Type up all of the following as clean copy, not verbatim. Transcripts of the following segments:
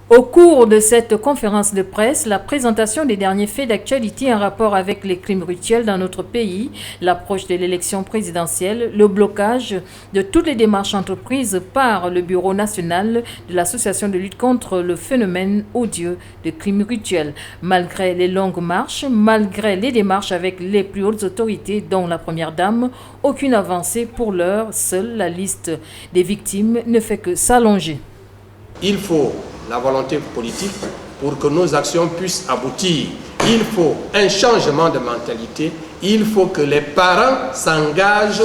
Au cours de cette conférence de presse, la présentation des derniers faits d'actualité en rapport avec les crimes rituels dans notre pays, l'approche de l'élection présidentielle, le blocage de toutes les démarches entreprises par le Bureau national de l'Association de lutte contre le phénomène odieux de crimes rituels. Malgré les longues marches, malgré les démarches avec les plus hautes autorités, dont la Première Dame, aucune avancée pour l'heure. Seule la liste des victimes ne fait que s'allonger. Il faut la volonté politique pour que nos actions puissent aboutir. Il faut un changement de mentalité. Il faut que les parents s'engagent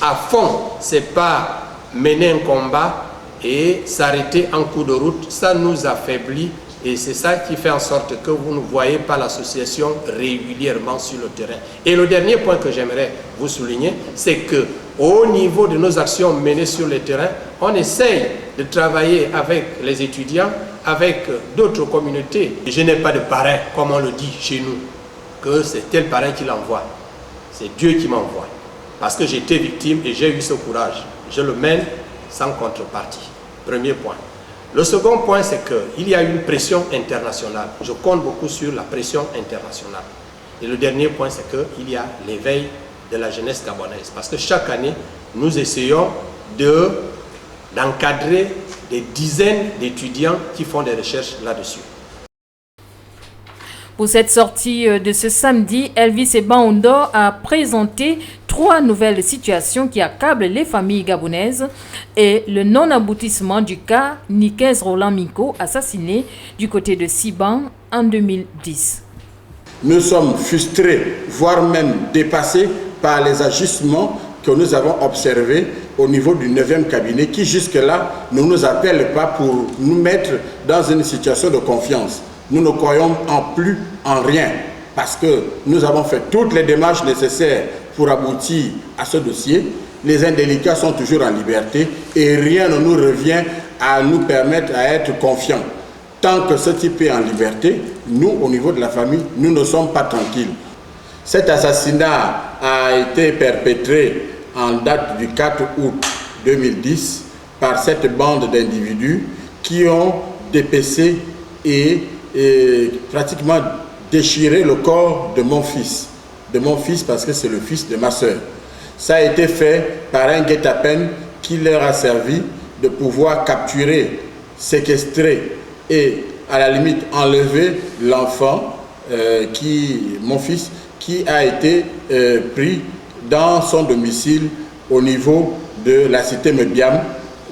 à fond. Ce n'est pas mener un combat et s'arrêter en cours de route. Ça nous affaiblit et c'est ça qui fait en sorte que vous ne voyez pas l'association régulièrement sur le terrain. Et le dernier point que j'aimerais vous souligner, c'est que au niveau de nos actions menées sur le terrain, on essaye de travailler avec les étudiants, avec d'autres communautés. Je n'ai pas de parrain, comme on le dit chez nous, que c'est tel parrain qui l'envoie. C'est Dieu qui m'envoie. Parce que j'étais victime et j'ai eu ce courage. Je le mène sans contrepartie. Premier point. Le second point, c'est qu'il y a une pression internationale. Je compte beaucoup sur la pression internationale. Et le dernier point, c'est qu'il y a l'éveil de la jeunesse gabonaise. Parce que chaque année, nous essayons d'encadrer des dizaines d'étudiants qui font des recherches là-dessus. Pour cette sortie de ce samedi, Elvis Ebaondo a présenté 3 nouvelles situations qui accablent les familles gabonaises et le non-aboutissement du cas Nikez Roland Minko, assassiné du côté de Siban en 2010. Nous sommes frustrés, voire même dépassés par les ajustements que nous avons observés au niveau du 9e cabinet qui jusque-là ne nous appelle pas pour nous mettre dans une situation de confiance. Nous ne croyons plus en rien parce que nous avons fait toutes les démarches nécessaires pour aboutir à ce dossier. Les indélicats sont toujours en liberté et rien ne nous revient à nous permettre à être confiants. Tant que ce type est en liberté, nous, au niveau de la famille, nous ne sommes pas tranquilles. Cet assassinat a été perpétré en date du 4 août 2010 par cette bande d'individus qui ont dépecé et pratiquement déchiré le corps de mon fils. De mon fils parce que c'est le fils de ma soeur. Ça a été fait par un guet-apens qui leur a servi de pouvoir capturer, séquestrer et à la limite enlever l'enfant, mon fils, qui a été pris dans son domicile au niveau de la cité Mediam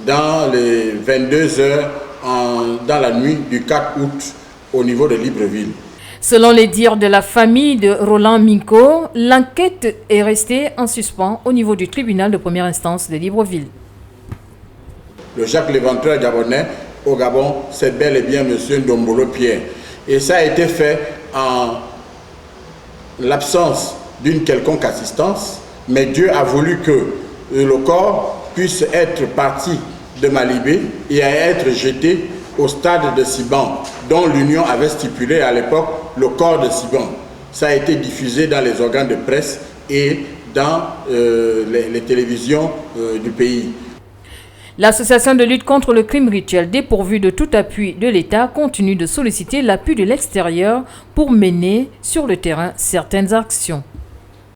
dans les 22 heures dans la nuit du 4 août au niveau de Libreville. Selon les dires de la famille de Roland Minko, l'enquête est restée en suspens au niveau du tribunal de première instance de Libreville. Le Jacques Léventreur gabonais au Gabon, c'est bel et bien M. Ndombolo Pierre. Et ça a été fait en l'absence d'une quelconque assistance, mais Dieu a voulu que le corps puisse être parti de Malibé et être jeté au stade de Siban, dont l'Union avait stipulé à l'époque le corps de Siban. Ça a été diffusé dans les organes de presse et dans les télévisions du pays. L'association de lutte contre le crime rituel, dépourvue de tout appui de l'État, continue de solliciter l'appui de l'extérieur pour mener sur le terrain certaines actions.